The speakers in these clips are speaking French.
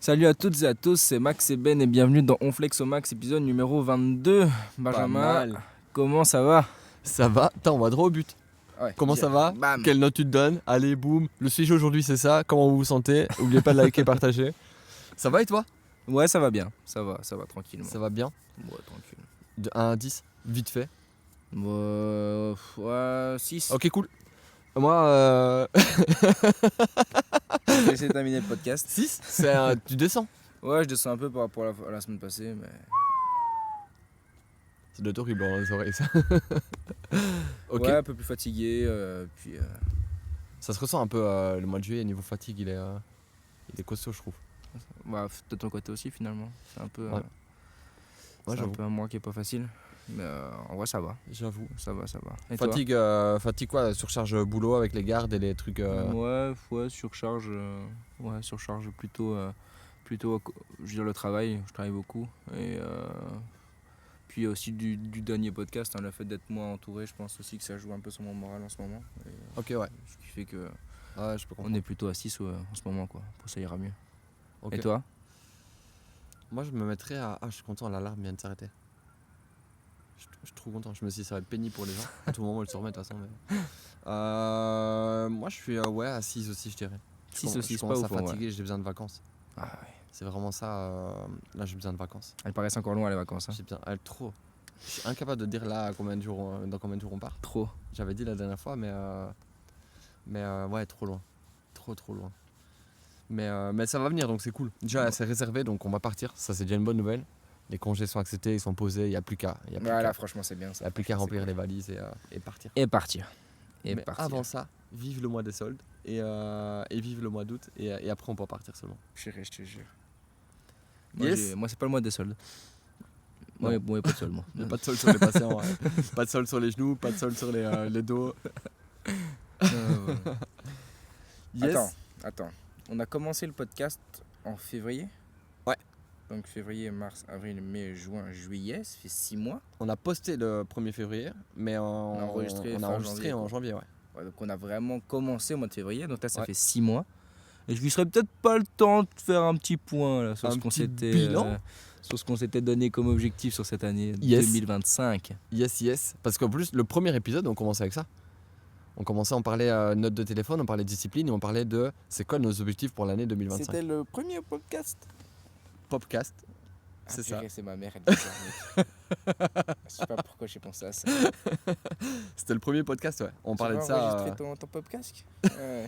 Salut à toutes et à tous, c'est Max et Ben et bienvenue dans On Flex au Max, épisode numéro 22. Benjamin, comment ça va? Ça va, attends, on va droit au but. Ouais, Comment ça va? Bam. Quelle note tu te donnes? Allez, boum. Le sujet aujourd'hui, c'est ça. Comment vous vous sentez? N'oubliez pas de liker et partager. Ça va et toi? Ouais, ça va bien, ça va tranquillement. Ça va bien? Ouais, tranquille. De 1 à 10, vite fait. Ouais, 6. Ok, cool. Moi, Je vais essayer de terminer le podcast. 6, tu descends. Ouais, je descends un peu par rapport à la semaine passée, mais... Ça doit être horrible dans les oreilles, ça. Ok. Ouais, un peu plus fatigué, puis... Ça se ressent un peu le mois de juillet, niveau fatigue, il est costaud, je trouve. Bah, de ton côté aussi, finalement. C'est un peu... Ouais. c'est J'avoue. un peu un mois qui est pas facile. Mais en vrai, ça va. J'avoue. Ça va. Et toi? Fatigue quoi? Surcharge boulot avec les gardes et les trucs. Ouais, surcharge plutôt, je veux dire le travail, je travaille beaucoup. Et puis aussi du dernier podcast, hein, le fait d'être moins entouré, je pense aussi que ça joue un peu sur mon moral en ce moment. Et, Ok, ouais. ce qui fait que Ouais, je peux comprendre. on est plutôt à 6 en ce moment, quoi. Pour ça ira mieux. Ok. Et toi? Moi, je me mettrais à. Ah, je suis content, l'alarme vient de s'arrêter. Je suis trop content. Je me suis dit, ça va être pénible pour les gens. À tout moment, ils se remettent de toute façon. Mais... moi, je suis à 6 aussi, je dirais. 6 aussi, je c'est commence pas à ouf, ouais. fatiguer, j'ai besoin de vacances. Ah ouais. C'est vraiment ça. Là, j'ai besoin de vacances. Elles paraissent encore loin les vacances, hein. J'ai besoin. Trop. Je suis incapable de dire là dans combien de jours on part. Trop. J'avais dit la dernière fois, mais ouais, trop loin. Trop loin. Mais ça va venir, donc c'est cool. Déjà, c'est réservé, donc on va partir. Ça, c'est déjà une bonne nouvelle. Les congés sont acceptés, ils sont posés, il n'y a plus qu'à. Voilà, franchement, c'est bien ça. Il n'y a plus qu'à remplir les valises et partir. Et partir. Mais avant ça, vive le mois des soldes et vive le mois d'août et après on peut partir seulement. Chérie, je te jure. Yes. Moi, c'est pas le mois des soldes. Moi, il n'y a pas de soldes, moi. Pas de solde sur les patients, pas de solde sur les genoux, pas de solde sur les dos. Yes. Attends. On a commencé le podcast en février. Ouais. Donc février, mars, avril, mai, juin, juillet, ça fait 6 mois. On a posté le 1er février, mais on a enregistré janvier, en janvier, ouais. Ouais, donc on a vraiment commencé au mois de février, donc là ça Ouais. fait 6 mois. Et je lui serais peut-être pas le temps de faire un petit point là, sur Un ce qu'on petit s'était bilan sur ce qu'on s'était donné comme objectif sur cette année Yes. 2025. Yes. Parce qu'en plus, le premier épisode, on commençait avec ça. On commençait, on parlait notes de téléphone, on parlait discipline et on parlait de c'est quoi nos objectifs pour l'année 2025. C'était le premier podcast. Popcast, c'est ça. C'est ma mère, elle dit ça. Je sais pas pourquoi j'ai pensé à ça. C'était le premier podcast, ouais. On parlait de Tu ça. vas enregistrer ton podcast. Ouais.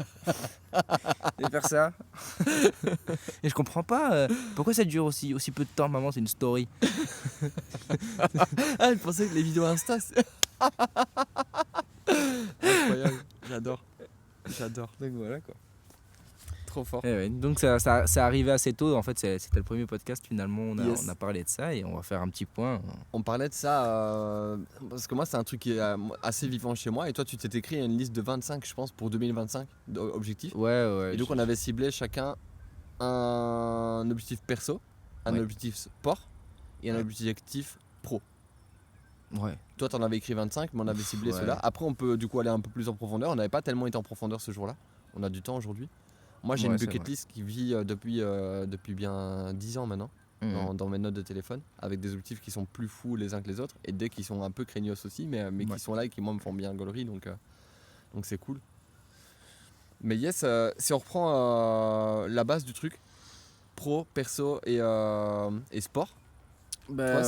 Et faire ça. Et je comprends pas pourquoi ça dure aussi peu de temps, maman, c'est une story. Ah, je pensais que les vidéos Insta, c'est... Incroyable, j'adore. Donc voilà quoi. Trop fort. Ouais, donc ça arrivait assez tôt, en fait c'était le premier podcast finalement, on a parlé de ça et on va faire un petit point. On parlait de ça parce que moi c'est un truc qui est assez vivant chez moi et toi tu t'es écrit une liste de 25 je pense pour 2025 d'objectifs. Ouais. Et donc on avait ciblé chacun un objectif perso, un objectif sport et un objectif pro. Ouais. Toi t'en avais écrit 25 mais on avait ciblé ceux-là. Après on peut du coup aller un peu plus en profondeur, on n'avait pas tellement été en profondeur ce jour-là, on a du temps aujourd'hui. Moi j'ai une bucket list qui vit depuis bien 10 ans maintenant dans mes notes de téléphone avec des objectifs qui sont plus fous les uns que les autres et des qui sont un peu craignos aussi mais qui sont là et qui moi me font bien gaulerie donc c'est cool. Mais yes, si on reprend la base du truc, pro, perso et sport, toi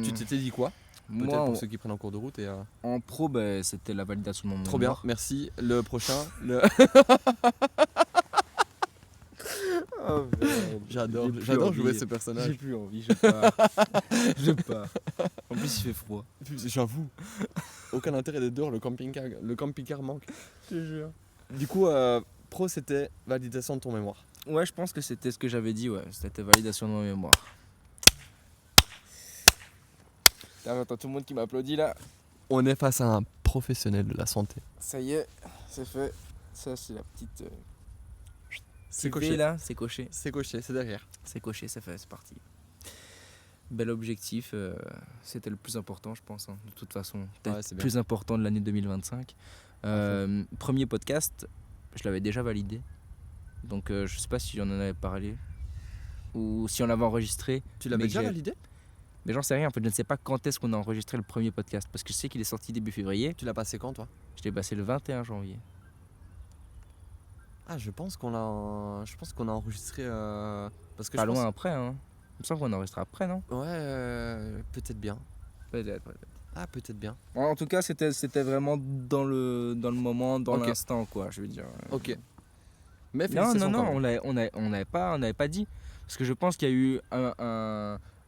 tu t'étais dit quoi? Peut-être moi, pour ceux qui prennent en cours de route en pro c'était la validation de mon Trop mémoire. bien, merci. Le prochain, Oh, J'adore jouer ce personnage. J'ai plus envie, je pars. En plus il fait froid. J'avoue. Aucun intérêt d'être dehors, le camping-car manque. Je te jure. Du coup, pro c'était validation de ton mémoire. Ouais, je pense que c'était ce que j'avais dit, c'était validation de mon mémoire. T'entends tout le monde qui m'applaudit là. On est face à un professionnel de la santé. Ça y est, c'est fait. Ça c'est la petite... C'est coché là, c'est coché. C'est coché, c'est derrière. C'est coché, c'est fait, c'est parti. Bel objectif, c'était le plus important je pense, de toute façon. Peut-être le plus important de l'année 2025. Premier podcast, je l'avais déjà validé. Donc je sais pas si j'en avais parlé. ou si on l'avait enregistré. Tu l'avais mais déjà validé? Mais j'en sais rien, en fait, je ne sais pas quand est-ce qu'on a enregistré le premier podcast, parce que je sais qu'il est sorti début février. Tu l'as passé quand, toi? Je l'ai passé le 21 janvier. Ah, je pense qu'on a enregistré. Parce que Pas je loin après, hein. Il me semble qu'on a enregistré après, non? Ouais, peut-être bien. Peut-être. Ah, peut-être bien. En tout cas, c'était vraiment dans le moment, dans Ok. l'instant, quoi, je veux dire. Ok. Mais Non, félicitations quand même. on n'avait pas dit. Parce que je pense qu'il y a eu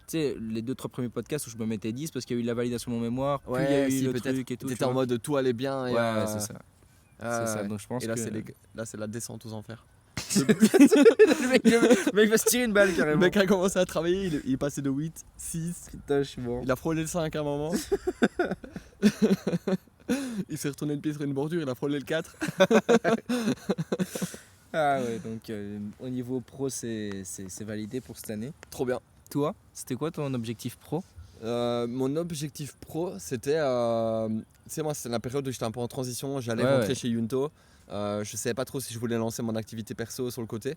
tu sais, les 2-3 premiers podcasts où je me mettais 10 parce qu'il y a eu la validation de mon mémoire, puis il y a eu si, le peut-être. truc et tout. T'étais en mode tout allait bien. Et, Ouais, c'est ça. Ah, C'est ça, ouais. donc je pense Et là, que... là, c'est la descente aux enfers. le mec va se tirer une balle Le carrément. mec a commencé à travailler, il est passé de 8, 6. Putain, je suis mort. Il a frôlé le 5 à un moment. Il s'est retourné le pied sur une bordure, il a frôlé le 4. Ah ouais, donc au niveau pro, c'est validé pour cette année. Trop bien. Toi, c'était quoi ton objectif pro? Mon objectif pro, c'était. Tu sais, moi, c'était la période où j'étais un peu en transition. J'allais Ouais, rentrer ouais. chez Yunto. Je savais pas trop si je voulais lancer mon activité perso sur le côté. Et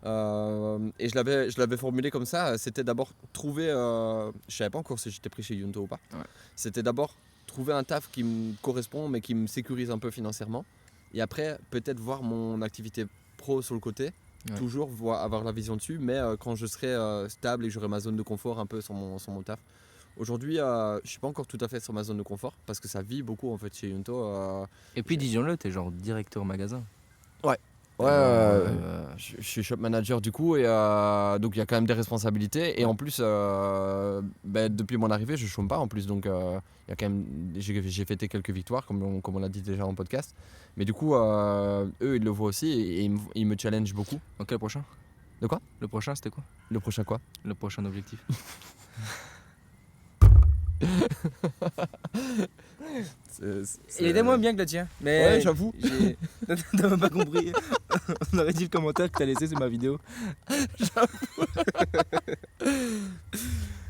je l'avais formulé comme ça. C'était d'abord trouver. Je savais pas encore si j'étais pris chez Yunto ou pas. Ouais. C'était d'abord trouver un taf qui me correspond, mais qui me sécurise un peu financièrement. Et après, peut-être voir mon activité pro sur le côté. Ouais. Toujours avoir la vision dessus, mais quand je serai stable et que j'aurai ma zone de confort un peu sur mon taf. Aujourd'hui, je suis pas encore tout à fait sur ma zone de confort parce que ça vit beaucoup en fait chez Yunto. Et puis disons-le, t'es genre directeur magasin. Je suis shop manager du coup et donc il y a quand même des responsabilités et en plus depuis mon arrivée je chôme pas en plus donc il y a quand même j'ai fêté quelques victoires comme on l'a dit déjà en podcast mais du coup eux ils le voient aussi et ils me challengent beaucoup. Donc le prochain? De quoi? Le prochain c'était quoi? Le prochain quoi? Le prochain objectif. Il était moins bien que le tien. Mais Ouais, j'avoue. T'as même pas compris. On aurait dit le commentaire que t'as laissé sur ma vidéo.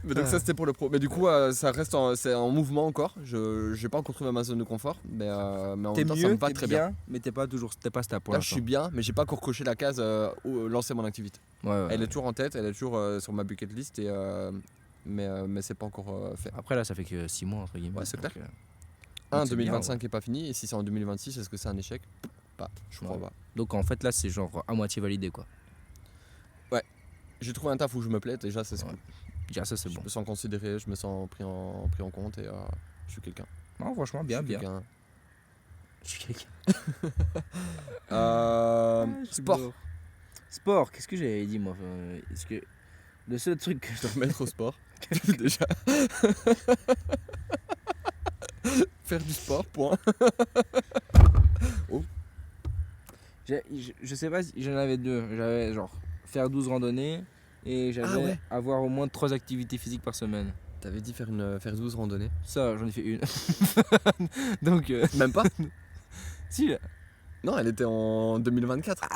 Mais donc ça c'était pour le pro. Mais du coup ça reste c'est en mouvement encore. Je n'ai pas encore trouvé ma zone de confort, mais en T'es même temps mieux, ça me va t'es très bien. mais t'es pas stable pour Là je l'instant. suis bien, mais j'ai pas encore coché la case lancer mon activité. Ouais. Elle est toujours en tête, elle est toujours sur ma bucket list et mais c'est pas encore fait. Après là ça fait que 6 mois entre guillemets. Ouais, c'est donc, clair. donc c'est 2025 bien, est pas fini et si c'est en 2026 est-ce que c'est un échec? Pas, je crois Ouais. pas. Donc en fait là c'est genre à moitié validé quoi. J'ai trouvé un taf où je me plais déjà c'est Ouais. cool. Déjà ça c'est Je bon. me sens considéré, je me sens pris en compte et je suis quelqu'un. Non franchement Je suis bien. quelqu'un. Je suis quelqu'un. Sport. Sport, qu'est-ce que j'avais dit moi Est-ce que le seul truc que Je dois me mettre au sport. Déjà. Faire du sport, point. je sais pas si j'en avais deux. J'avais genre faire 12 randonnées et j'avais avoir au moins 3 activités physiques par semaine. T'avais dit faire 12 randonnées. Ça, j'en ai fait une. Donc Même pas? si. Non, elle était en 2024.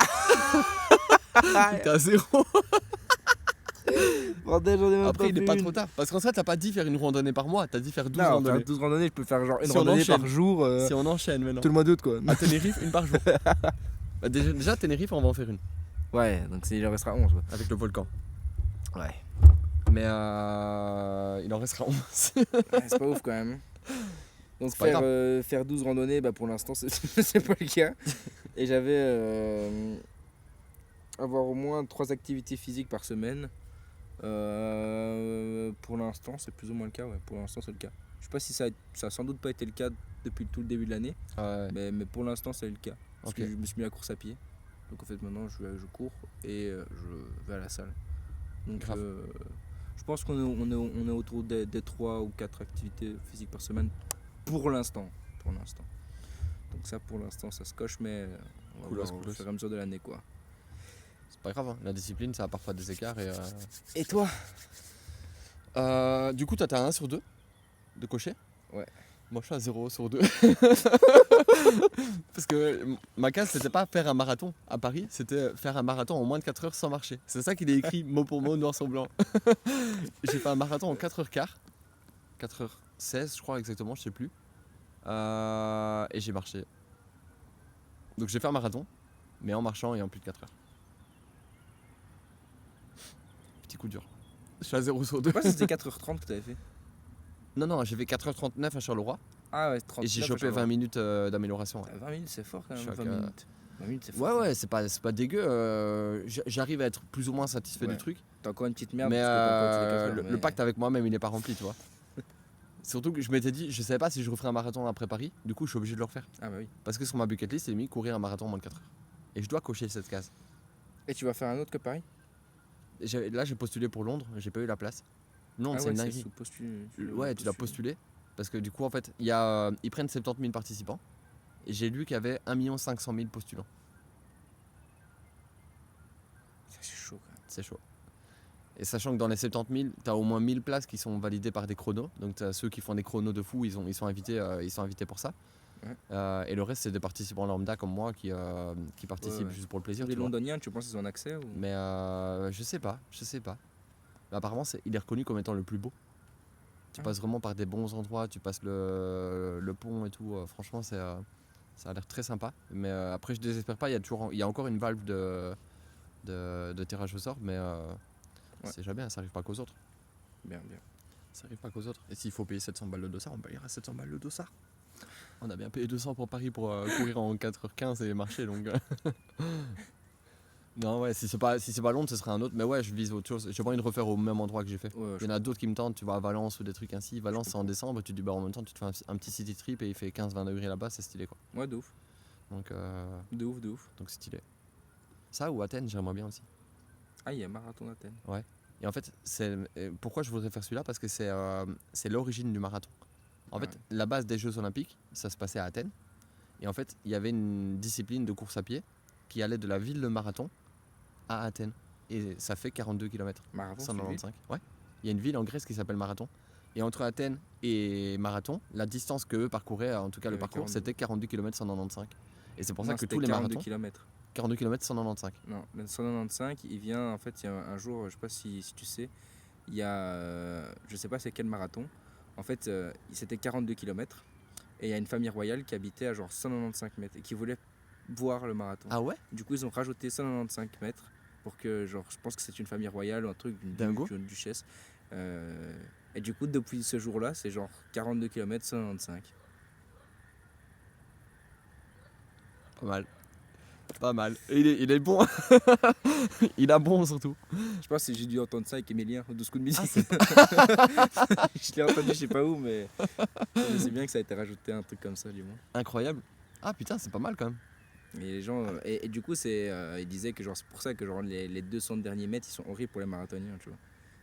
T'es à 0. Bordel, j'en ai même Après, il est fait pas une. trop tard. Parce qu'en fait, t'as pas dit faire une randonnée par mois, t'as dit faire 12 Non, randonnées. faire 12 randonnées, je peux faire genre une Si on randonnée par enchaîne. jour Si on enchaîne maintenant. tout le mois d'août quoi. À Tenerife, une par jour. Bah, déjà, Tenerife, on va en faire une. Ouais, donc il en restera 11 quoi. Avec le volcan. Ouais. Mais il en restera 11. C'est pas ouf quand même. Donc C'est pas faire 12 randonnées, bah pour l'instant c'est pas le cas. Et j'avais avoir au moins 3 activités physiques par semaine. Pour l'instant c'est plus ou moins le cas, ouais. Pour l'instant c'est le cas. Je sais pas si ça a sans doute pas été le cas depuis tout le début de l'année, Ouais. mais pour l'instant c'est le cas. Parce Ok. que je me suis mis à la course à pied. Donc en fait maintenant je cours et je vais à la salle. Donc Grave. je pense qu'on est autour des 3 ou 4 activités physiques par semaine pour l'instant. Donc ça pour l'instant ça se coche mais on va Coolos, voir au coolos. fur et à mesure de l'année quoi. C'est pas grave, hein. La discipline, ça a parfois des écarts. Et toi? Du coup, toi, t'as 1 sur 2 de cocher? Ouais. Moi, je suis à 0 sur 2. Parce que ma case, c'était pas faire un marathon à Paris, c'était faire un marathon en moins de 4 heures sans marcher. C'est ça qu'il est écrit mot pour mot, noir sur blanc. J'ai fait un marathon en 4h15. 4h16, je crois exactement, je sais plus. Et j'ai marché. Donc j'ai fait un marathon, mais en marchant et en plus de 4 heures. petit coup dur. Je suis à 0 sur 2. Ouais, c'était 4h30 que t'avais fait. Non, j'ai fait 4h39 à Charleroi. Ah ouais, 39. Et j'ai chopé 20 minutes d'amélioration. Ouais. 20 minutes, c'est fort quand même. Je suis 20 minutes. 20 minutes, c'est fort. Ouais, c'est pas dégueu. J'arrive à être plus ou moins satisfait du truc. T'as encore une petite merde Mais, parce que t'as encore utilisé 4 heures, le pacte avec moi-même, il n'est pas rempli, tu vois. Surtout que je m'étais dit, je savais pas si je referais un marathon après Paris. Du coup, je suis obligé de le refaire. Ah bah oui. Parce que sur ma bucket list, c'est mis courir un marathon en moins de 4 heures. Et je dois cocher cette case. Et tu vas faire un autre que Paris? Là, j'ai postulé pour Londres, j'ai pas eu la place. Londres, c'est une dinguerie. Ouais, tu dois postuler. Parce que du coup, en fait, ils prennent 70 000 participants. Et j'ai lu qu'il y avait 1 500 000 postulants. C'est chaud quand même. C'est chaud. Et sachant que dans les 70 000, tu as au moins 1000 places qui sont validées par des chronos. Donc tu as ceux qui font des chronos de fou, ils sont invités pour ça. Ouais. Et le reste, c'est des participants lambda comme moi qui participent juste pour le plaisir. Les Londoniens, tu penses qu'ils ont accès ou... Mais je sais pas. Mais apparemment, il est reconnu comme étant le plus beau. Tu passes vraiment par des bons endroits, tu passes le pont et tout. Franchement, ça a l'air très sympa. Mais après, je désespère pas, il y a encore une valve de tirage au sort, mais c'est jamais bien, ça arrive pas qu'aux autres. Bien. Ça arrive pas qu'aux autres. Et s'il faut payer 700 balles le dossard, on payera 700 balles le dossard. On a bien payé 200 pour Paris pour courir en 4h15 et marcher, donc... Non, ouais, si c'est pas Londres, ce serait un autre. Mais ouais, je vise autre chose. J'ai pas envie de refaire au même endroit que j'ai fait. Il y en a d'autres qui me tentent, tu vas à Valence ou des trucs ainsi. Valence, c'est en décembre, tu te dis, bah en même temps, tu te fais un petit city trip et il fait 15-20 degrés là-bas, c'est stylé quoi. Ouais, de ouf. Donc, de ouf. Donc stylé. Ça ou Athènes, j'aimerais bien aussi. Ah, il y a marathon d'Athènes. Ouais. Et en fait, pourquoi je voudrais faire celui-là? Parce que c'est l'origine du marathon. En fait, la base des Jeux Olympiques, ça se passait à Athènes. Et en fait, il y avait une discipline de course à pied qui allait de la ville de Marathon à Athènes. Et ça fait 42 km. Marathon, 195. Ouais. Il y a une ville en Grèce qui s'appelle Marathon. Et entre Athènes et Marathon, la distance qu'eux parcouraient, en tout cas le parcours, c'était 42 km 195. Et c'est pour ça que tous les marathons... 42 km 195. Non, le 195, il vient, en fait, il y a un jour, je sais pas si tu sais, il y a, je sais pas c'est quel marathon, en fait, c'était 42 km, et il y a une famille royale qui habitait à genre 195 mètres, et qui voulait voir le marathon. Ah ouais? Du coup, ils ont rajouté 195 mètres, pour que, genre, je pense que c'est une famille royale, ou un truc d'une duchesse, et du coup, depuis ce jour-là, c'est genre 42 km 195. Pas mal. Et il est bon. Il a bon surtout. Je pense que j'ai dû entendre ça avec Emilien de School Music. Je l'ai entendu je sais pas où, mais je sais bien que ça a été rajouté un truc comme ça du moins. Incroyable. Ah putain, c'est pas mal quand même. Et les gens et du coup ils disaient que genre c'est pour ça que genre les 200 derniers mètres ils sont horribles pour les marathoniens, tu vois.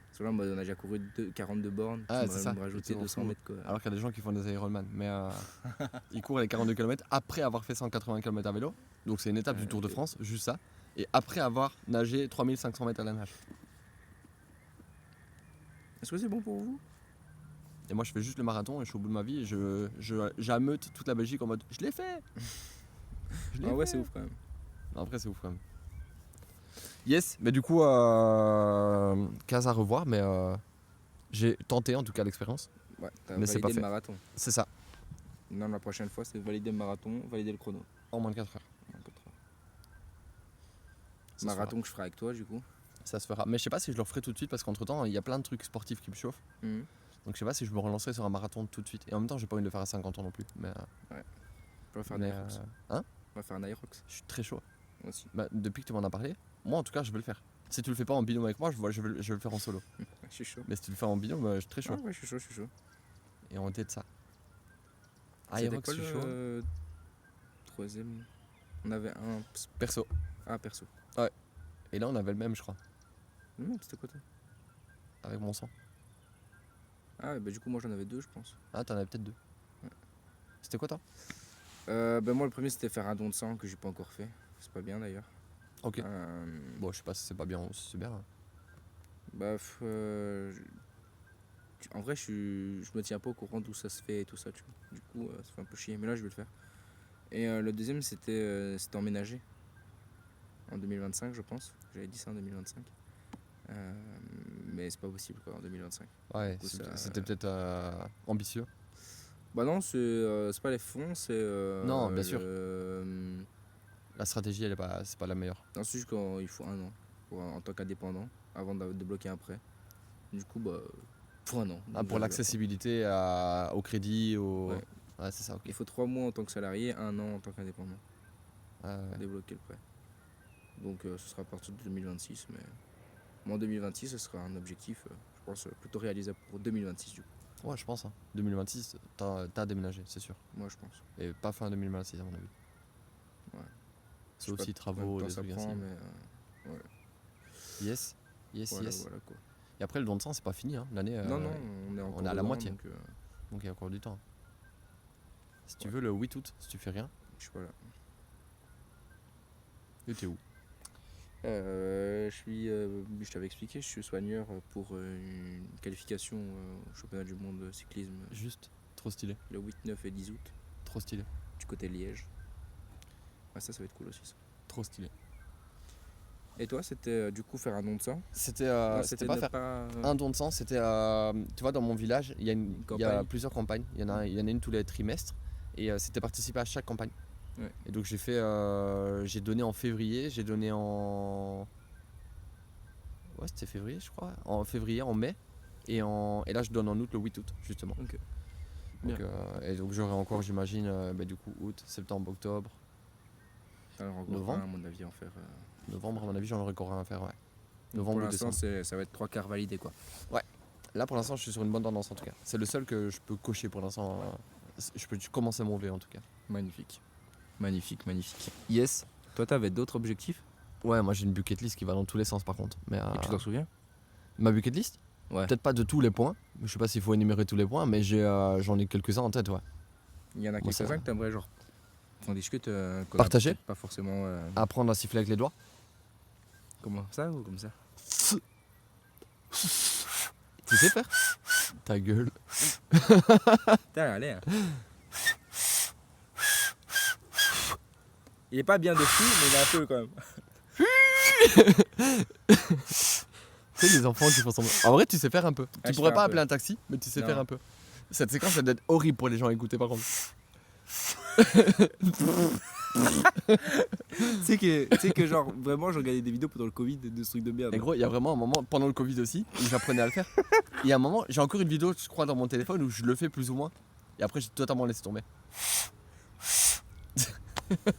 Parce que là on a déjà couru 42 bornes, c'est ça. Rajouter 200 mètres quoi. Alors qu'il y a des gens qui font des Ironman, mais ils courent les 42 km après avoir fait 180 km à vélo. Donc c'est une étape du Tour de France, juste ça. Et après avoir nagé 3500 mètres à la nage. Est-ce que c'est bon pour vous? Et moi je fais juste le marathon et je suis au bout de ma vie et j'ameute toute la Belgique en mode je l'ai fait. Ouais, c'est ouf quand même. Après c'est ouf quand même. Yes, mais du coup case à revoir, mais j'ai tenté en tout cas l'expérience. Ouais, t'as mais validé c'est pas le fait. marathon. C'est ça. Non, la prochaine fois c'est valider le marathon, valider le chrono. En moins de 4 heures. Marathon que je ferai avec toi du coup. Ça se fera. Mais je sais pas si je le referai tout de suite parce qu'entre temps il y a plein de trucs sportifs qui me chauffent. Donc je sais pas si je me relancerai sur un marathon tout de suite. Et en même temps j'ai pas envie de le faire à 50 ans non plus. Mais ouais. On va faire un Aerox. Hein? On va faire un Aerox. Je suis très chaud. Moi aussi. Bah, depuis que tu m'en as parlé, moi en tout cas je vais le faire. Si tu le fais pas en binôme avec moi, je vais le faire en solo. Je suis chaud. Mais si tu le fais en binôme, je suis très chaud. Ouais, je suis chaud. Et on était de ça. Aerox, je suis chaud. Troisième. On avait un perso. Ah, perso. Ouais. Et là on avait le même je crois. C'était quoi toi? Avec mon sang. Ah bah du coup moi j'en avais 2 je pense. Ah t'en avais peut-être 2. Ouais. C'était quoi toi? Moi le premier c'était faire un don de sang que j'ai pas encore fait. C'est pas bien d'ailleurs. Ok. Bon je sais pas si c'est pas bien ou si c'est bien. Bah en vrai je me tiens pas au courant d'où ça se fait et tout ça tu vois. Du coup ça fait un peu chier mais là je vais le faire. Et le deuxième c'était emménager. En 2025 je pense. J'avais dit ça en 2025. Mais c'est pas possible quoi en 2025. Ouais, coup, c'était peut-être ambitieux. Bah non, c'est pas les fonds, c'est... non, bien sûr. La stratégie, c'est pas la meilleure. Non, c'est juste qu'il faut 1 an en tant qu'indépendant. avant de débloquer un prêt. Du coup, pour un an. Pour l'accessibilité au crédit, Ouais. Ouais, c'est ça, ok. Il faut 3 mois en tant que salarié, 1 an en tant qu'indépendant. Pour débloquer le prêt. Donc ce sera à partir de 2026. Mais moi, en 2026, ce sera un objectif, je pense, plutôt réalisable pour 2026 du coup. Ouais, je pense. 2026, t'as déménagé, c'est sûr. Moi, je pense. Et pas fin 2026, à mon avis. Ouais. C'est aussi travaux, des trucs ainsi. Mais, Yes. voilà quoi. Et après, le don de sang, c'est pas fini. L'année, Non, on est encore on est à la dedans, moitié. Donc il y a encore du temps. Si tu veux, le 8 août, si tu fais rien. je suis pas là. Et t'es où? Je t'avais expliqué, je suis soigneur pour une qualification au championnat du monde de cyclisme. Juste, trop stylé. Le 8, 9 et 10 août. Trop stylé. Du côté de Liège. Ouais, ça va être cool aussi. Ça. Trop stylé. Et toi, c'était du coup faire un don de sang? C'était C'était pas faire un don de sang, c'était tu vois, dans mon village, il y a plusieurs campagnes. Il y en a une tous les trimestres et c'était participer à chaque campagne. Ouais. Et donc j'ai donné en février, j'ai donné en c'était février je crois, en février, en mai et là je donne en août, le 8 août justement. Ok. Donc, et donc j'aurai encore, j'imagine, du coup août, septembre, octobre, novembre. À mon avis, en faire. Novembre, à mon avis, j'en aurai encore un à faire, ouais. Novembre, Novembre pour ou l'instant, décembre. ça va être 3/4 validé quoi. Ouais. Là pour l'instant, je suis sur une bonne tendance en tout cas. C'est le seul que je peux cocher pour l'instant. Je peux commencer mon V en tout cas. Magnifique. Yes. Toi, t'avais d'autres objectifs? Ouais, moi j'ai une bucket list qui va dans tous les sens par contre. Mais, Et tu t'en souviens? Ma bucket list? Ouais. Peut-être pas de tous les points. Je sais pas s'il faut énumérer tous les points, mais j'en ai quelques-uns en tête, ouais. Il y en a Moi, quelques-uns que t'aimerais genre qu'on discute. Partager? Pas forcément. Apprendre à siffler avec les doigts. Comment ça ou comme ça? Tu sais faire? Ta gueule. Putain, allez. Hein. Il est pas bien dessus, mais il est un peu quand même. Tu sais, les enfants qui font semblant. En vrai, tu sais faire un peu. Tu Je pourrais fais pas un appeler peu. un taxi, mais tu sais Non. faire un peu. Cette séquence, elle doit être horrible pour les gens à écouter par contre. Tu sais que genre vraiment je regardais des vidéos pendant le Covid de ce truc de merde. Et gros, il y a vraiment un moment, pendant le Covid aussi, où j'apprenais à le faire. Il y a un moment, j'ai encore une vidéo, je crois, dans mon téléphone où je le fais plus ou moins. Et après, j'ai totalement laissé tomber.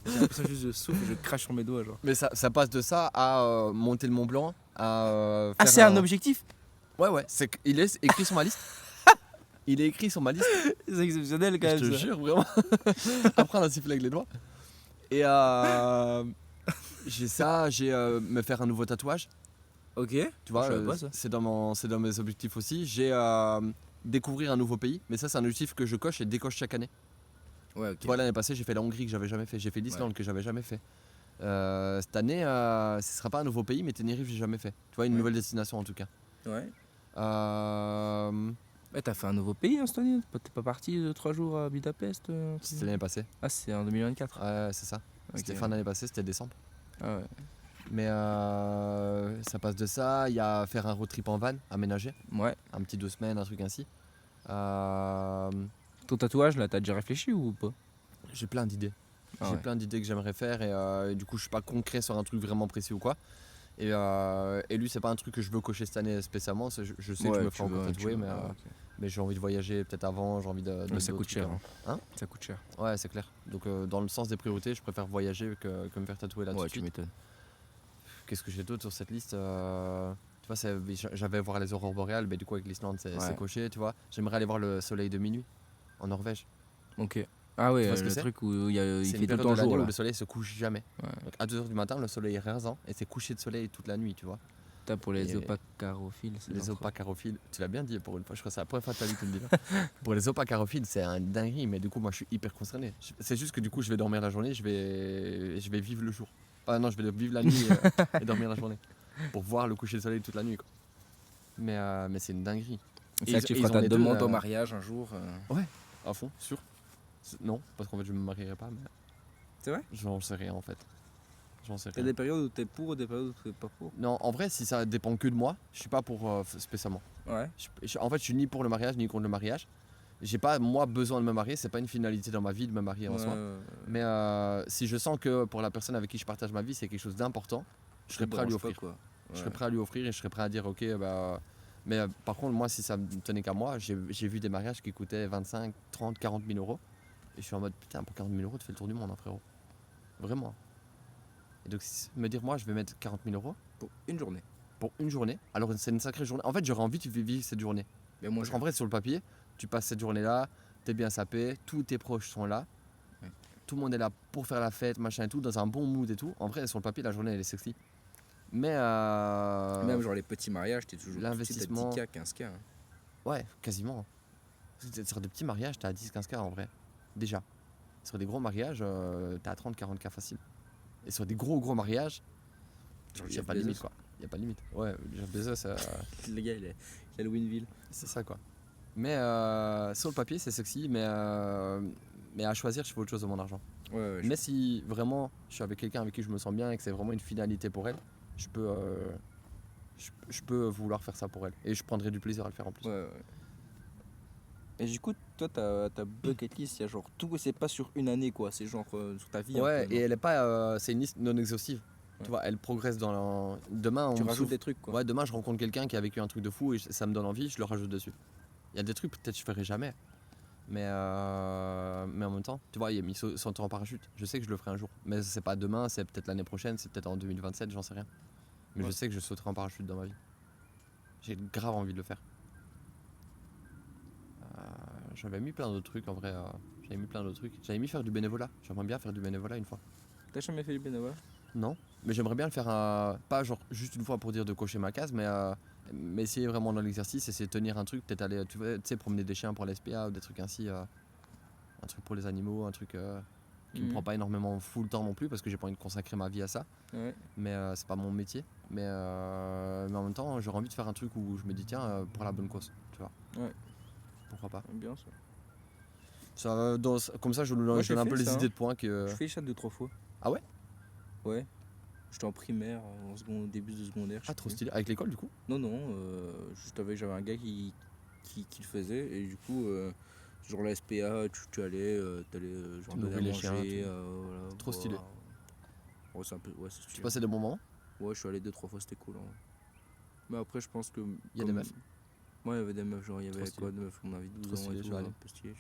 J'ai l'impression juste de souffle, je crache sur mes doigts genre. Mais ça passe de ça à monter le Mont Blanc, à Ah, faire c'est un objectif? Ouais, il est écrit sur ma liste. Il est écrit sur ma liste, C'est exceptionnel quand je même. te ça. jure, vraiment. Apprendre à siffler avec les doigts. Et j'ai ça, j'ai me faire un nouveau tatouage. Ok. Tu vois, Je savais pas ça. c'est dans mes objectifs aussi. J'ai découvrir un nouveau pays, mais ça c'est un objectif que je coche et décoche chaque année. Ouais, ok. Tu vois, l'année passée j'ai fait la Hongrie que j'avais jamais fait, j'ai fait l'Islande que j'avais jamais fait. Cette année, ce sera pas un nouveau pays, mais Tenerife j'ai jamais fait. Tu vois, une Ouais. nouvelle destination en tout cas. Ouais. Ouais, T'as fait un nouveau pays cette année? T'es pas parti 3 jours à Budapest? c'était l'année passée. Ah, c'est en 2024. Ouais, c'est ça. Ok. C'était fin d'année passée, c'était décembre. Ah ouais. Mais ça passe de ça, il y a faire un road trip en van, aménagé, Ouais. un petit 2 semaines, un truc ainsi. Euh, Ton tatouage là, t'as déjà réfléchi ou pas? J'ai plein d'idées. Ah J'ai ouais. plein d'idées que j'aimerais faire et du coup je suis pas concret sur un truc vraiment précis ou quoi. Et lui c'est pas un truc que je veux cocher cette année spécialement, je sais que je me ferai encore tatouer mais j'ai envie de voyager peut-être avant, j'ai envie de Mais ça d'autres coûte trucs cher. avant. Hein Ça coûte cher. Ouais c'est clair. Donc dans le sens des priorités je préfère voyager que me faire tatouer là tout Ouais, de tu suite. m'étonnes. Qu'est-ce que j'ai d'autre sur cette liste Tu vois, j'avais voir les aurores boréales, mais du coup avec l'Islande c'est coché, tu vois. J'aimerais aller voir le soleil de minuit en Norvège. Ok. Ah ouais, Tu vois ce que le c'est truc où il C'est fait une tout le période temps de l'année jour où là. le soleil se couche jamais. Ouais. Donc à 2h du matin, le soleil est rasant et c'est couché de soleil toute la nuit, tu vois. T'as pour les Et- opacarophiles. Les opacarophiles, tu l'as bien dit pour une fois, je crois que c'est la première fois de ta vie que tu le dis là. Pour les opacarophiles, c'est un dinguerie, mais du coup, moi je suis hyper concerné. C'est juste que du coup, je vais dormir la journée, je vais vivre le jour. Ah non, je vais vivre la nuit et dormir la journée. Pour voir le coucher de soleil toute la nuit, quoi. Mais c'est une dinguerie. C'est là que tu feras ta demande au mariage un jour. À fond, sûr. Non, parce qu'en fait, je me marierai pas, mais. C'est vrai? J'en sais rien en fait. J'en sais T'as rien. des périodes où t'es pour et des périodes où t'es pas pour? Non, en vrai, si ça dépend que de moi, je suis pas pour spécialement. Ouais. En fait, je suis ni pour le mariage ni contre le mariage. J'ai pas moi besoin de me marier, c'est pas une finalité dans ma vie de me marier en soi. Mais si je sens que pour la personne avec qui je partage ma vie, c'est quelque chose d'important, je serais prêt à lui offrir. Quoi. Je serais prêt à lui offrir et je serais prêt à dire ok, bah. Mais par contre, moi, si ça me tenait qu'à moi, j'ai vu des mariages qui coûtaient 25, 30, 40 000 euros. Et je suis en mode putain, pour 40 000 euros, tu fais le tour du monde, hein, frérot. Vraiment. Et donc, me dire, moi, je vais mettre 40 000 euros pour une journée. Pour une journée. Alors, c'est une sacrée journée. En fait, j'aurais envie de vivre cette journée. Mais moi, parce qu'en vrai, sur le papier, tu passes cette journée-là, t'es bien sapé, tous tes proches sont là. Ouais. Tout le monde est là pour faire la fête, machin et tout, dans un bon mood et tout. En vrai, sur le papier, la journée, elle est sexy. Mais même genre les petits mariages, t'es toujours l'investissement... à 10K, 15K. Hein. Ouais, quasiment. Sur des petits mariages, t'as 10-15K en vrai. Déjà. Sur des gros mariages, t'as 30-40K facile. Et sur des gros mariages, il n'y a pas de limite quoi. Il n'y a pas de limite. Ouais, Jeff Bezos. Le gars, il a le Winville. C'est ça quoi. Mais sur le papier, c'est sexy, mais à choisir, je fais autre chose de mon argent. Ouais, mais si vraiment je suis avec quelqu'un avec qui je me sens bien et que c'est vraiment une finalité pour elle, je peux vouloir faire ça pour elle. Et je prendrai du plaisir à le faire en plus. Ouais. Et du coup, toi, ta bucket list, il y a genre tout, c'est pas sur une année quoi, c'est genre sur ta vie. Ouais, et elle est pas. C'est une liste non exhaustive. Ouais. Tu vois, elle progresse dans. Demain, tu rajoutes des trucs quoi. Ouais, demain, je rencontre quelqu'un qui a vécu un truc de fou et ça me donne envie, je le rajoute dessus. Il y a des trucs, peut-être je ferai jamais. Mais en même temps, tu vois, il y a mis sauter en parachute. Je sais que je le ferai un jour. Mais c'est pas demain, c'est peut-être l'année prochaine, c'est peut-être en 2027, j'en sais rien. Mais je sais que je sauterai en parachute dans ma vie. J'ai grave envie de le faire. J'avais mis plein d'autres trucs en vrai. J'avais mis faire du bénévolat. J'aimerais bien faire du bénévolat une fois. T'as jamais fait du bénévolat? Non, mais j'aimerais bien le faire pas genre juste une fois pour dire de cocher ma case, mais essayer vraiment dans l'exercice, essayer de tenir un truc, peut-être aller tu sais, promener des chiens pour l'SPA ou des trucs ainsi, un truc pour les animaux, un truc qui me prend pas énormément full temps non plus parce que j'ai pas envie de consacrer ma vie à ça. Ouais. Mais c'est pas mon métier. Mais en même temps, j'aurais envie de faire un truc où je me dis tiens, pour la bonne cause, tu vois. Ouais. Pourquoi pas. Bien ça. Comme ça, je donne un peu les idées de points que. Je fais ça 2-3 fois. Ah ouais? Ouais. J'étais en primaire, au début de secondaire. Ah trop stylé. Avec l'école du coup? Non, j'avais un gars qui le faisait et du coup, genre la SPA, tu allais, genre donner à manger. Chiens, voilà, trop stylé. Ouais, c'est un peu, ouais, c'est stylé. Tu passais des bons moments? Ouais, je suis allé 2-3 fois, c'était cool. Hein. Mais après, je pense que. Il y a des meufs? Ouais, il y avait des meufs, genre il y avait quoi, des meufs, on avait 12 ans et tout, un peu stylé.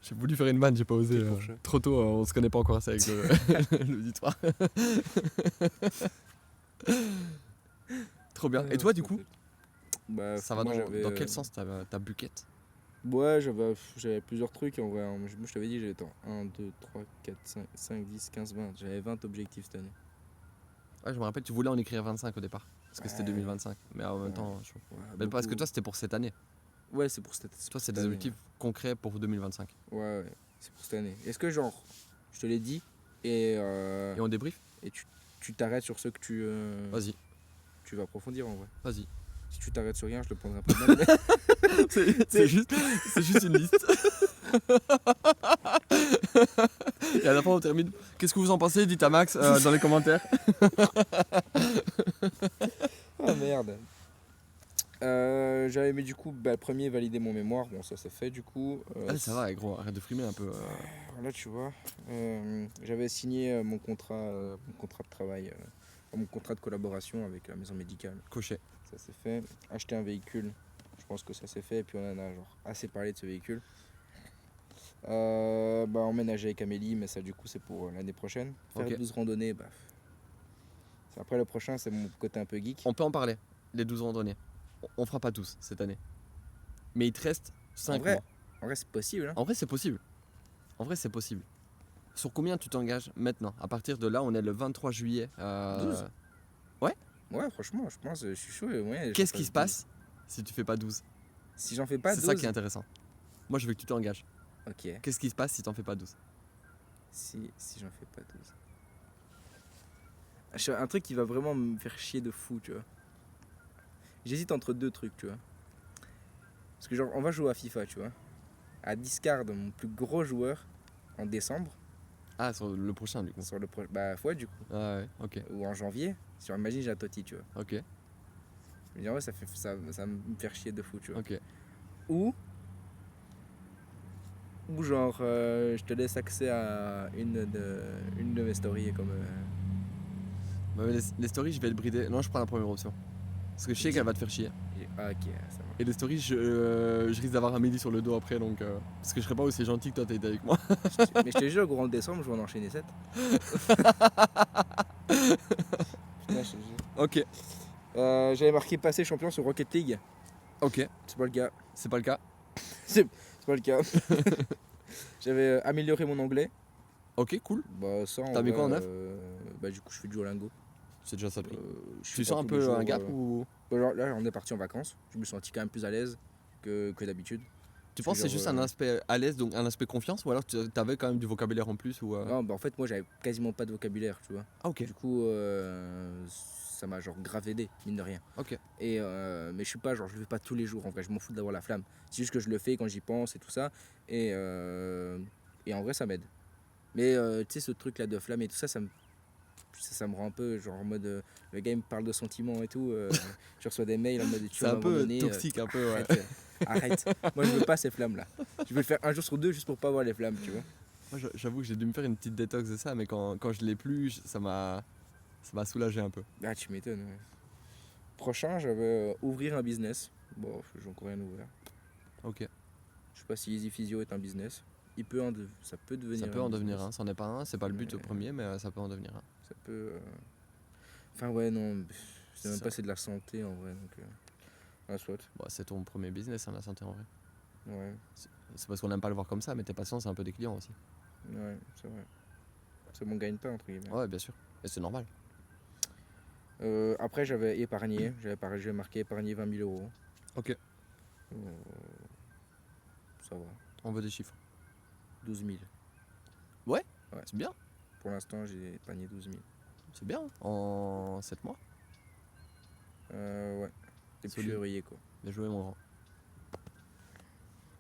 J'ai voulu faire une vanne, j'ai pas osé. Trop tôt, on se connaît pas encore assez avec l'auditoire. Trop bien. Et toi, du coup, ça va dans quel sens ta bucket? Ouais, j'avais plusieurs trucs en vrai. Moi, je t'avais dit, j'avais 1, 2, 3, 4, 5, 10, 15, 20. J'avais 20 objectifs cette année. Ouais, je me rappelle, tu voulais en écrire 25 au départ. Parce que c'était 2025. Mais en même temps, mais parce que toi, c'était pour cette année. Ouais, c'est pour cette année. Toi, c'est des objectifs concrets pour 2025. Ouais, c'est pour cette année. Est-ce que, genre, je te l'ai dit et on débrief? Et tu t'arrêtes sur ceux que tu. Vas-y. Tu vas approfondir en vrai. Vas-y. Si tu t'arrêtes sur rien, je le prendrai pas mal. c'est juste une liste. Et à la fin, on termine. Qu'est-ce que vous en pensez? Dites à Max dans les commentaires. Ah merde. J'avais mis du coup le premier valider mon mémoire, bon ça c'est fait du coup. Ça va gros, arrête de frimer un peu. Là tu vois, j'avais signé mon contrat de travail, mon contrat de collaboration avec la maison médicale. Coché. Ça c'est fait. Acheter un véhicule, je pense que ça c'est fait et puis on en a genre assez parlé de ce véhicule. Emménager avec Amélie, mais ça du coup c'est pour l'année prochaine. Faire 12 randonnées, après le prochain c'est mon côté un peu geek. On peut en parler, les 12 randonnées. On fera pas tous cette année. Mais il te reste 5 mois. En vrai c'est possible. Hein. En vrai c'est possible. Sur combien tu t'engages maintenant? À partir de là, on est le 23 juillet. 12. Ouais. Ouais, franchement, je pense, je suis chaud. Ouais, qu'est-ce qui se passe si tu fais pas 12? Si j'en fais pas 12. C'est ça qui est intéressant. Moi je veux que tu t'engages. Ok. Qu'est-ce qui se passe si t'en fais pas 12? Si j'en fais pas 12. Un truc qui va vraiment me faire chier de fou, tu vois. J'hésite entre deux trucs, tu vois. Parce que genre, on va jouer à FIFA, tu vois. À discard mon plus gros joueur en décembre. Ah, sur le prochain, du coup. Sur le ouais, du coup. Ah ouais, ok. Ou en janvier. Si on imagine, j'ai un Totti, tu vois. Ok. Je me dis, ouais, ça va me faire chier de fou, tu vois. Ok. Ou genre, je te laisse accès à une de mes stories comme Bah, les stories, je vais le brider. Non, je prends la première option. Parce que je sais qu'elle va te faire chier. Ah, ok, ça va. Et les stories, je risque d'avoir Amélie sur le dos après, donc. Parce que je serais pas aussi gentil que toi, t'as été avec moi. Mais je te jure, au courant de décembre, je vais en enchaîner 7. Putain, je te jure. Ok. J'avais marqué passer champion sur Rocket League. Ok. C'est pas le cas. C'est pas le cas. C'est pas le cas. J'avais amélioré mon anglais. Ok, cool. Bah, ça, T'as mis quoi en neuf Bah, du coup, je fais du Duolingo. C'est déjà ça de prix. Je Tu fais sens pas un tous les peu jours, un gap ou. Là, on est parti en vacances. Je me suis senti quand même plus à l'aise que d'habitude. Tu penses que c'est juste un aspect à l'aise, donc un aspect confiance, ou alors tu avais quand même du vocabulaire en plus ou Non, bah en fait, moi, j'avais quasiment pas de vocabulaire, tu vois. Ah, ok. Du coup, ça m'a genre grave aidé, mine de rien. Ok. Et mais je suis pas, genre, je le fais pas tous les jours, en vrai, je m'en fous d'avoir la flamme. C'est juste que je le fais quand j'y pense et tout ça. Et en vrai, ça m'aide. Mais tu sais, ce truc-là de flamme et tout ça, ça me rend un peu genre en mode le gars il me parle de sentiments et tout, je reçois des mails en mode tu C'est vas un peu m'abandonner, toxique, un peu, ouais. arrête. Moi je veux pas ces flammes là. Je veux le faire un jour sur deux juste pour pas avoir les flammes, tu vois. Moi, j'avoue que j'ai dû me faire une petite détox de ça, mais quand je l'ai plus, ça m'a soulagé un peu. Ah, tu m'étonnes, ouais. Prochain, j'avais ouvrir un business. Bon, j'ai encore rien ouvert. Ok. Je sais pas si Easy Physio est un business. Ça peut devenir Ça peut en devenir business. un, c'en est pas un, c'est pas le but Mais- premier, mais ça peut en devenir un. Ça peut. Enfin, ouais, non. C'est même Ça- pas, c'est de la santé en vrai. Donc, soit. Bon, c'est ton premier business, hein, la santé en vrai. Ouais, C'est parce qu'on n'aime pas le voir comme ça, mais tes patients, c'est un peu des clients aussi. ouais, c'est vrai. C'est mon gagne-pain, entre guillemets. Ouais, bien sûr. Et c'est normal. Après, j'avais épargné. J'avais marqué épargner 20 000 euros. Ok. Ça va. On veut des chiffres. 12 000. C'est bien. Pour l'instant, j'ai épargné 12 000. C'est bien. En 7 mois. Ouais. Depuis Solide. février, quoi. Bien joué, mon grand.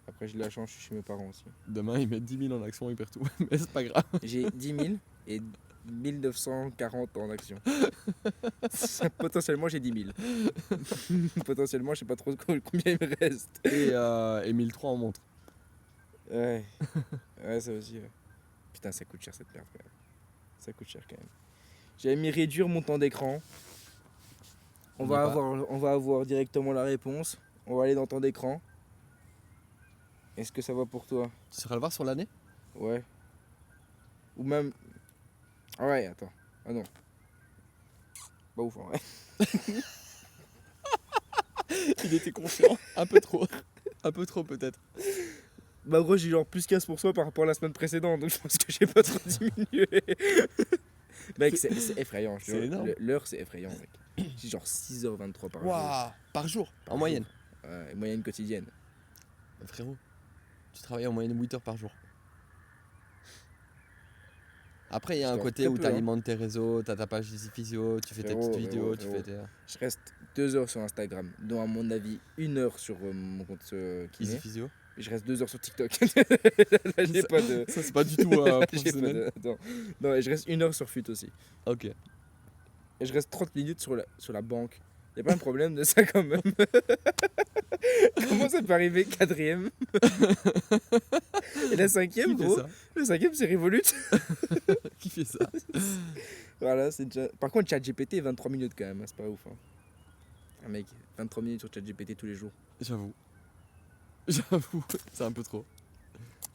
Après, j'ai de la chance, je suis chez mes parents aussi. Demain, ils mettent 10 000 en action, ils perdent tout. Mais c'est pas grave. J'ai 10 000 et 1940 en action. Potentiellement, j'ai 10 000. Potentiellement, je sais pas trop combien il me reste. Et 1003 en montre. Ouais. Ouais, ça aussi, ouais. Putain, ça coûte cher cette merde, quand même. Ça coûte cher, quand même. J'avais mis réduire mon temps d'écran. On va avoir directement la réponse. On va aller dans temps d'écran. Est-ce que ça va pour toi? Tu seras le voir sur l'année. Ouais. Ou même... Ah ouais, attends. Ah non. Pas ouf, en vrai. Il était confiant. Un peu trop. Un peu trop, peut-être. Bah gros, j'ai genre plus 15% par rapport à la semaine précédente, donc je pense que j'ai pas trop diminué. Mec, c'est effrayant. C'est énorme. L'heure, c'est effrayant, mec. J'ai genre 6h23 par jour. Waouh. Par jour. Par En moyenne. jour. Moyenne quotidienne. Frérot, tu travailles en moyenne 8 heures par jour. Après, il y a Je un dors côté très où peu, tu hein. alimentes tes réseaux, t'as ta page Easy Physio, tu fais tes petites vidéos, tu fais tes. Je reste 2 heures sur Instagram, dont à mon avis 1 heure sur mon compte Easy kiné. Physio. Et je reste 2 heures sur TikTok. Là, j'ai pas de... Ça, c'est pas du tout j'ai pas professionnel. Attends. Non, et je reste 1 heure sur FUT aussi. Ok. Et je reste 30 minutes sur la banque. Y'a pas un problème de ça quand même. Comment ça peut arriver 4ème? Et la 5ème, Qui fait gros? ça? Le 5ème, c'est Revolut. Qui fait ça? Voilà, c'est déjà... Par contre, ChatGPT, 23 minutes quand même, hein, c'est pas ouf. Hein. Ah, mec, 23 minutes sur ChatGPT tous les jours. J'avoue. J'avoue, c'est un peu trop.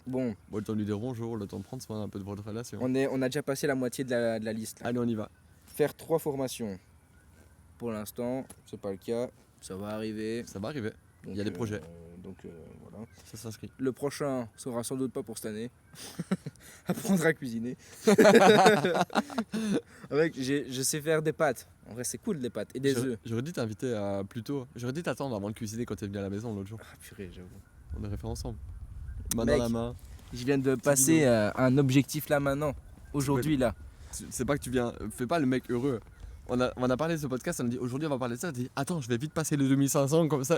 Bon, Bon, le temps de lui dire bonjour, le temps de prendre soin un peu de votre relation. on a déjà passé la moitié de la liste. Là. Allez, on y va. Faire 3 formations. Pour l'instant, c'est pas le cas. Ça va arriver. Ça va arriver. Donc, Il y a des projets. Voilà. Ça s'inscrit. Le prochain sera sans doute pas pour cette année. Apprendre à cuisiner. Mec, je sais faire des pâtes. En vrai, c'est cool des pâtes. Et des œufs. J'aurais dû t'inviter plus tôt. J'aurais dû t'attendre avant de cuisiner quand t'es venu à la maison l'autre jour. Ah purée, j'avoue. On aurait fait ensemble. Main Mec. dans la main. Je viens de passer un objectif là maintenant. Aujourd'hui là. C'est pas que tu viens. Fais pas le mec heureux. On a parlé de ce podcast, on a dit aujourd'hui on va parler de ça. T'as dit attends, je vais vite passer les 2500 comme ça.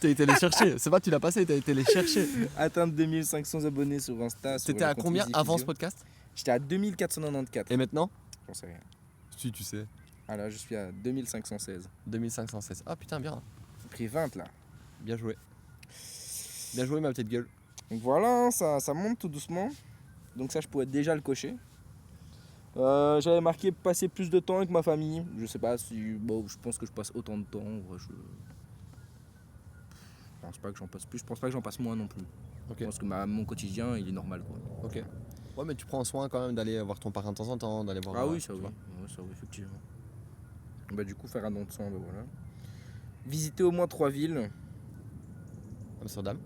T'as été les chercher. C'est pas que tu l'as passé, t'as été les chercher. Atteindre 2500 abonnés sur Insta. sur T'étais le à compte combien Easy avant ce Physio. podcast? J'étais à 2494. Et maintenant? J'en sais rien. Si tu sais. Ah là, je suis à 2516. 2516. Ah putain, bien. J'ai pris 20 là. Bien joué. Bien joué ma petite gueule. Donc voilà, ça monte tout doucement. Donc ça, je pourrais déjà le cocher. J'avais marqué passer plus de temps avec ma famille. Je sais pas si. Bon, je pense que je passe autant de temps. Ouais, je pense pas que j'en passe plus. Je pense pas que j'en passe moins non plus. Ok. Je pense que mon quotidien, il est normal, quoi. Ok. Ouais, mais tu prends soin quand même d'aller voir ton parrain de temps en temps, d'aller voir. Ah oui, ça tu oui. vois. Ouais, ça oui, effectivement. Bah, du coup, faire un don de sang, bah voilà. Visiter au moins 3 villes. Amsterdam,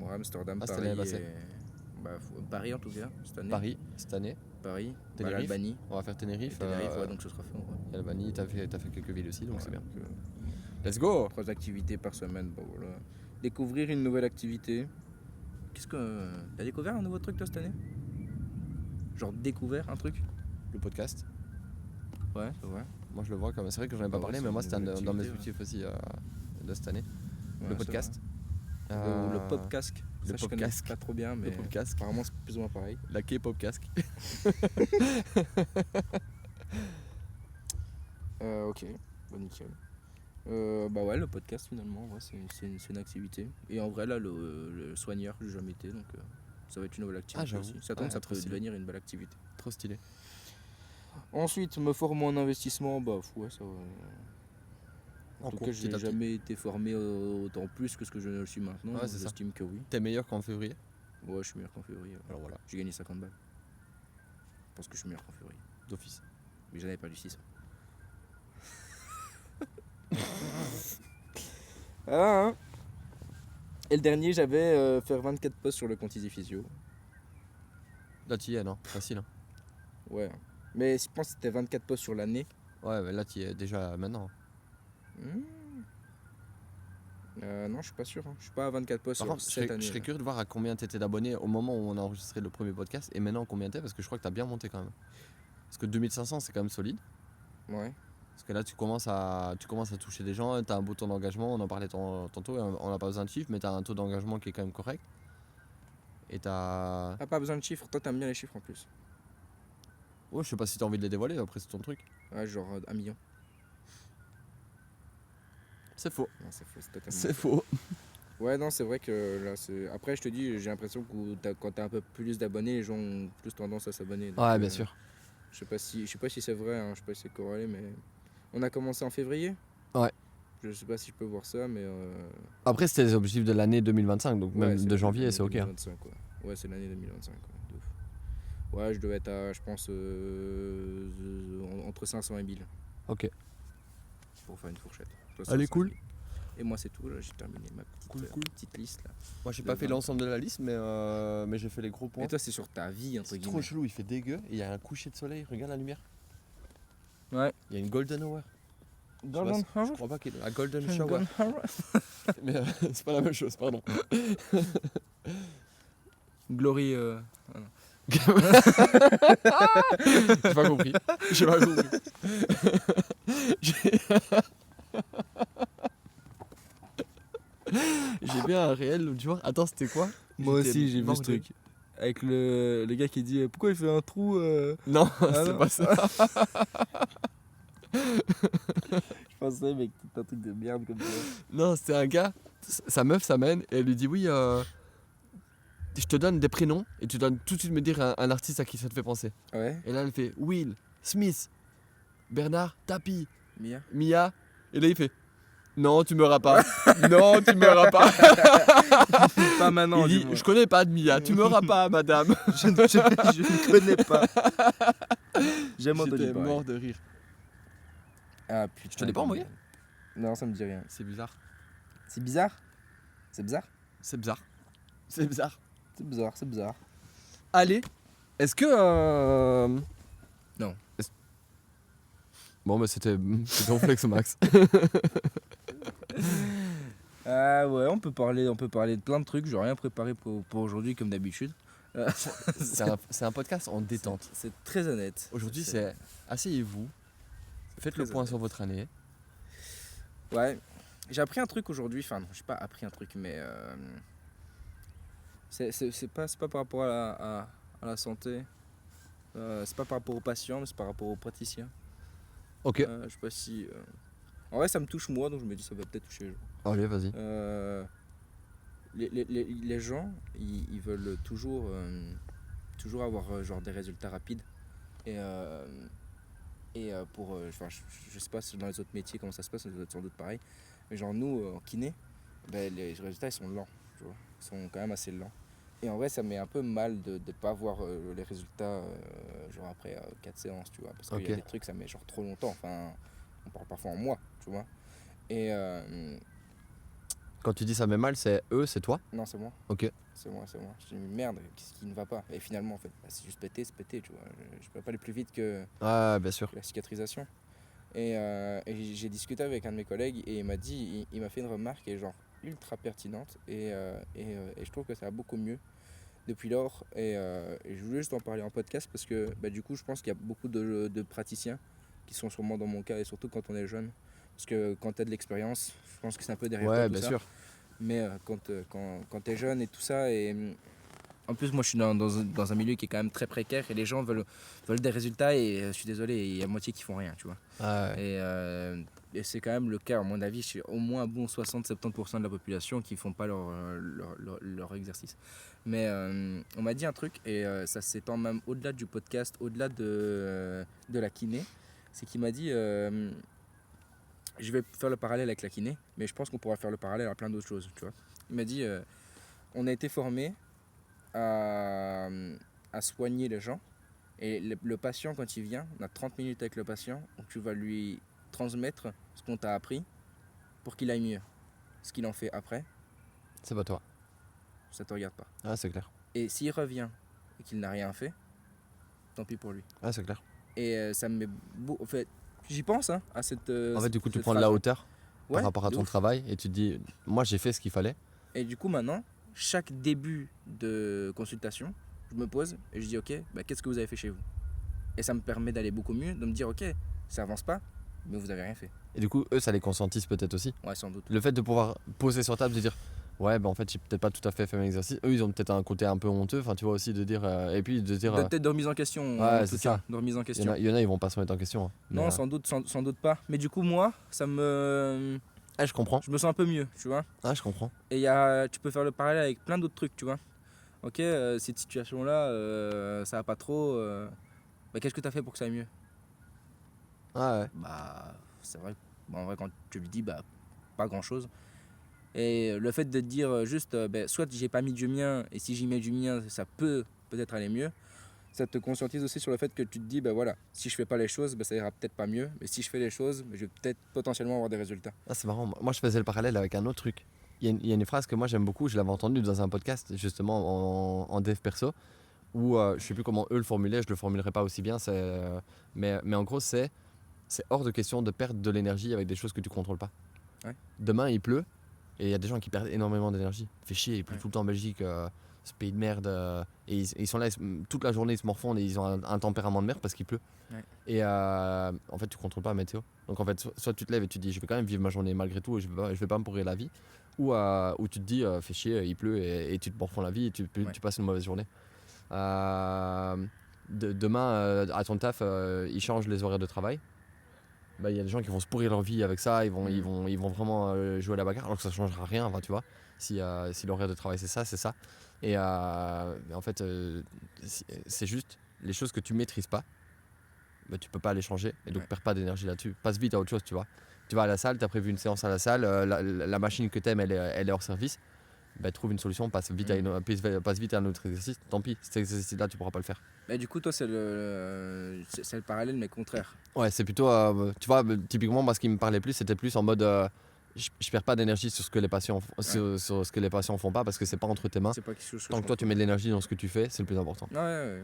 Ouais, Amsterdam, c'était l'année Paris passée. et. Bah, Paris en tout cas, cette année. Paris, cette année. Paris, Tenerife. l'Albanie. On va faire Tenerife. Tenerife, ouais, donc ce sera fait en vrai. L'Albanie, t'as fait quelques villes aussi, donc Ouais, c'est bien. donc, Let's go! 3 activités par semaine, bah voilà. Découvrir une nouvelle activité. Qu'est-ce que. T'as découvert un nouveau truc toi cette année? Genre découvert un truc? Le podcast. Ouais, c'est vrai. Moi je le vois comme. C'est vrai que j'en ai pas Ouais, parlé, c'est mais une moi c'était nouvelle dans mes activité, objectifs aussi de cette année. Ouais, Le c'est podcast. vrai. Le podcast. Le Ça, je connais podcast. pas trop bien, mais Le podcast. apparemment c'est plus ou moins pareil. La K-pop casque. Ok, bah nickel. Bah ouais, le podcast finalement, ouais, c'est une activité. Et en vrai, là, le soigneur, j'ai jamais été, donc ça va être une nouvelle activité j'avoue. aussi. Ça tombe, Ouais, ça trop peut stylé. devenir une belle activité. Trop stylé. Ensuite, me former en investissement, bah ouais, ça va. En tout cas, petit à j'ai petit. jamais été formé autant plus que ce que je le suis maintenant. Ouais, donc c'est ça. j'estime que oui. T'es meilleur qu'en février. Ouais, je suis meilleur qu'en février. Ouais. Alors voilà, J'ai gagné 50 balles. Je pense que je suis meilleur qu'en février. d'office. Mais j'en avais perdu 6. Ah, hein. Et le dernier, j'avais faire 24 posts sur le compte Easy Physio. Là tu y es, non? Facile. Hein. Ouais. Mais je pense que c'était 24 posts sur l'année. Ouais, mais là tu y es déjà maintenant. Non, je suis pas sûr. Hein. Je suis pas à 24 posts Par sur contre, je cette année. serais curieux de voir à combien t'étais d'abonnés au moment où on a enregistré le premier podcast et maintenant combien t'es parce que je crois que t'as bien monté quand même. Parce que 2500 c'est quand même solide. Ouais. Parce que là tu commences à toucher des gens, t'as un beau taux d'engagement, on en parlait tantôt, on n'a pas besoin de chiffres, mais t'as un taux d'engagement qui est quand même correct. Et t'as. Ah, pas besoin de chiffres. Toi, t'aimes bien les chiffres en plus. Ouais, je sais pas si t'as envie de les dévoiler, après c'est ton truc. Ouais, genre 1 million. C'est faux. Non, c'est faux. C'est totalement C'est faux. Ouais, non, c'est vrai que là, c'est. Après, je te dis, j'ai l'impression que quand t'as un peu plus d'abonnés, les gens ont plus tendance à s'abonner. Donc, Ouais, bien sûr. Je sais pas si c'est vrai, hein, je sais pas si c'est corrélé, mais. On a commencé en février. Ouais. Je sais pas si je peux voir ça, mais. Après, c'était les objectifs de l'année 2025, donc Ouais, même c'est de l'année janvier, c'est ok. Hein. 2025, quoi. Ouais, c'est l'année 2025, quoi. De ouf. Ouais, je devais être à, je pense, entre 500 et 1000 Ok. pour faire une fourchette. Toi, Allez, 500 cool. 1000. Et moi, c'est tout, là, j'ai terminé ma petite liste là. Moi, j'ai De pas fait 20. l'ensemble de la liste, mais j'ai fait les gros points. Et toi, c'est sur ta vie, entre C'est trop guillemets. chelou, il fait dégueu et il y a un coucher de soleil, regarde la lumière. Ouais. Il y a une golden hour. Golden Je Hour. crois pas qu'il y ait un golden shower. Golden Hour. Mais c'est pas la même chose, pardon. Glory. J'ai pas compris. J'ai pas compris. J'ai vu un réel l'autre jour. Attends, c'était quoi? Moi J'étais aussi, j'ai vu mort ce de- truc. Avec le gars qui dit pourquoi il fait un trou. Non, Ah c'est non. pas ça. Je pensais, mec, tout un truc de merde comme ça. Non, c'était un gars. Sa meuf s'amène et elle lui dit oui. Je te donne des prénoms et tu dois tout de suite me dire un artiste à qui ça te fait penser. Ouais, Et là, elle fait Will, Smith, Bernard Tapie, Mia. Mia. Et là, il fait non, tu m'auras pas. Non, tu m'auras pas. Pas maintenant, Il dit dis-moi. je connais pas de Mia, tu m'auras pas, madame. Je ne connais pas. Jamais entendu J'étais parler. mort de rire. Ah putain. Je te l'ai pas envoyé? Non, ça me dit rien. C'est bizarre. C'est bizarre. C'est bizarre. C'est bizarre. C'est bizarre. C'est bizarre, c'est bizarre. Allez, est-ce que. Non. Bon, bah c'était ton flex au max. Ah ouais, on peut parler de plein de trucs. J'ai rien préparé pour aujourd'hui comme d'habitude. C'est un podcast en détente. C'est très honnête. Aujourd'hui, c'est asseyez-vous, faites le très point honnête. sur votre année. Ouais. J'ai appris un truc aujourd'hui. Enfin, non, j'ai pas appris un truc, mais c'est pas par rapport à la santé. C'est pas par rapport aux patients, mais c'est par rapport aux praticiens. Ok. Je sais pas si. En vrai, ça me touche moi, donc je me dis ça va peut-être toucher les gens. Allez, vas-y. Les gens, ils veulent toujours avoir genre des résultats rapides. Je sais pas si dans les autres métiers comment ça se passe, ça doit être sans doute pareil. Mais genre nous, en kiné, les résultats ils sont lents, tu vois. Ils sont quand même assez lents. Et en vrai, ça met un peu mal de ne pas voir les résultats genre après 4 séances, tu vois. Parce qu'il y a des trucs, ça met genre trop longtemps. Enfin, on parle parfois en mois, tu vois. Et Quand tu dis ça met mal, c'est eux, c'est toi? non, c'est moi. Ok. C'est moi. Je dis merde, qu'est-ce qui ne va pas? Et finalement, en fait, c'est juste pété, c'est pété, tu vois. Je peux pas aller plus vite que Bien sûr. la cicatrisation. Et j'ai discuté avec un de mes collègues et il m'a dit, il m'a fait une remarque qui est genre ultra pertinente et je trouve que ça va beaucoup mieux depuis lors. Et je voulais juste en parler en podcast parce que du coup, je pense qu'il y a beaucoup de praticiens qui sont sûrement dans mon cas et surtout quand on est jeune. Parce que quand tu as de l'expérience, je pense que c'est un peu derrière toi tout bien ça. sûr. Mais quand tu es jeune et tout ça, et en plus moi je suis dans un milieu qui est quand même très précaire et les gens veulent des résultats et je suis désolé, il y a moitié qui font rien, tu vois. Et c'est quand même le cas, à mon avis, chez au moins un bon 60-70% de la population qui font pas leur exercice. Mais on m'a dit un truc et ça s'étend même au-delà du podcast, au-delà de la kiné, c'est qu'il m'a dit... je vais faire le parallèle avec la kiné, mais je pense qu'on pourra faire le parallèle à plein d'autres choses, tu vois. Il m'a dit, on a été formé à soigner les gens, et le patient, quand il vient, on a 30 minutes avec le patient, où tu vas lui transmettre ce qu'on t'a appris pour qu'il aille mieux. Ce qu'il en fait après, c'est pas toi. Ça te regarde pas. C'est clair. Et s'il revient et qu'il n'a rien fait, tant pis pour lui. C'est clair. Et ça me met en fait, j'y pense à cette. En fait, du coup, tu prends de phrase. la hauteur Ouais, par rapport à ton travail et tu te dis, moi j'ai fait ce qu'il fallait. Et du coup, maintenant, chaque début de consultation, je me pose et je dis, ok, qu'est-ce que vous avez fait chez vous? Et ça me permet d'aller beaucoup mieux, de me dire, ok, ça avance pas, mais vous avez rien fait. Et du coup, eux, ça les conscientise peut-être aussi. Ouais, sans doute. Le fait de pouvoir poser sur table, de dire, ouais, en fait, j'ai peut-être pas tout à fait fait mon exercice. Eux, ils ont peut-être un côté un peu honteux, enfin, tu vois, aussi de dire. Et puis de dire. Peut-être de remise en question. Ouais, c'est ça. De remise en question. Il y en a, ils vont pas se remettre en question. Hein. Non, sans doute pas. Mais du coup, moi, ça me. Je comprends. Je me sens un peu mieux, tu vois. Je comprends. Et tu peux faire le parallèle avec plein d'autres trucs, tu vois. Ok, cette situation-là, ça va pas trop. Qu'est-ce que tu as fait pour que ça aille mieux? C'est vrai. En vrai, quand tu lui dis, pas grand-chose. Et le fait de te dire juste, soit j'ai pas mis du mien, et si j'y mets du mien, ça peut-être aller mieux. Ça te conscientise aussi sur le fait que tu te dis, voilà, si je fais pas les choses, ça ira peut-être pas mieux. Mais si je fais les choses, je vais peut-être potentiellement avoir des résultats. C'est marrant. Moi, je faisais le parallèle avec un autre truc. Il y a une phrase que moi j'aime beaucoup, je l'avais entendue dans un podcast, justement en dev perso, où je sais plus comment eux le formulaient, je le formulerai pas aussi bien, mais en gros, c'est hors de question de perdre de l'énergie avec des choses que tu contrôles pas. Ouais. Demain, il pleut, et il y a des gens qui perdent énormément d'énergie. Fait chier, il pleut tout le temps en Belgique, ce pays de merde, et ils sont là toute la journée, ils se morfondent et ils ont un tempérament de merde parce qu'il pleut. Ouais. Et en fait, tu contrôles pas la météo. Donc en fait, soit tu te lèves et tu te dis, je vais quand même vivre ma journée malgré tout et je vais pas me pourrir la vie, ou tu te dis, fais chier, il pleut et tu te morfonds la vie et tu passes une mauvaise journée. Demain, à ton taf, ils changent les horaires de travail. Il y a des gens qui vont se pourrir leur vie avec ça, ils vont vraiment jouer à la bagarre alors que ça changera rien, enfin, tu vois. Si l'horaire de travail c'est ça. Et en fait, c'est juste les choses que tu maîtrises pas, tu peux pas les changer et donc perds pas d'énergie là-dessus. Passe vite à autre chose, tu vois. Tu vas à la salle, tu as prévu une séance à la salle, la machine que tu aimes elle est hors service. Trouve une solution, passe vite à un autre exercice, tant pis, cet exercice-là tu pourras pas le faire. Du coup, toi, c'est le parallèle, mais contraire. Ouais, c'est plutôt, tu vois, typiquement, moi, ce qui me parlait plus, c'était plus en mode, je perds pas d'énergie sur ce que les patients, sur ce que les patients font pas, parce que c'est pas entre tes mains. C'est pas quelque chose Tant que toi, tu mets de l'énergie dans ce que tu fais, c'est le plus important. Ouais.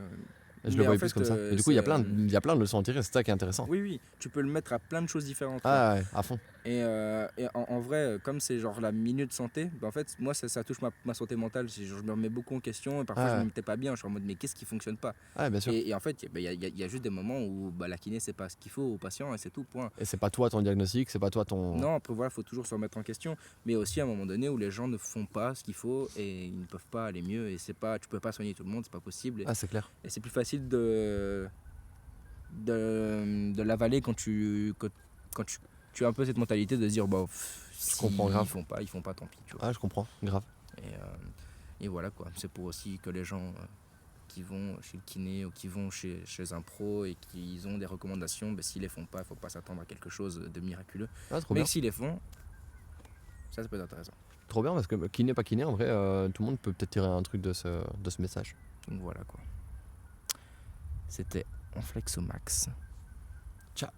Je le voyais plus comme ça. Et du coup, il y a plein de leçons à tirer, c'est ça qui est intéressant. Oui, tu peux le mettre à plein de choses différentes. Ouais, à fond. Et en vrai, comme c'est genre la minute santé, en fait, moi, ça touche ma santé mentale. Je me remets beaucoup en question et parfois je me mettais pas bien. Je suis en mode, mais qu'est-ce qui fonctionne pas? Bien sûr. Et en fait, il y a juste des moments où la kiné, c'est pas ce qu'il faut au patient et c'est tout, point. Et c'est pas toi ton diagnostic, c'est pas toi ton. Non, après, voilà, il faut toujours se remettre en question. Mais aussi à un moment donné où les gens ne font pas ce qu'il faut et ils ne peuvent pas aller mieux. Et tu peux pas soigner tout le monde, c'est pas possible. C'est clair. Et c'est plus facile de l'avaler quand tu as un peu cette mentalité de dire je comprends grave. Ils font pas, tant pis, tu vois. Je comprends grave. Et voilà quoi, c'est pour aussi que les gens qui vont chez le kiné ou qui vont chez un pro et qu'ils ont des recommandations, s'ils les font pas, il faut pas s'attendre à quelque chose de miraculeux. Mais s'ils les font, ça peut être intéressant. Trop bien, parce que kiné, pas kiné, en vrai, tout le monde peut peut-être tirer un truc de ce message. Donc voilà quoi. C'était On Flex au Max. Ciao.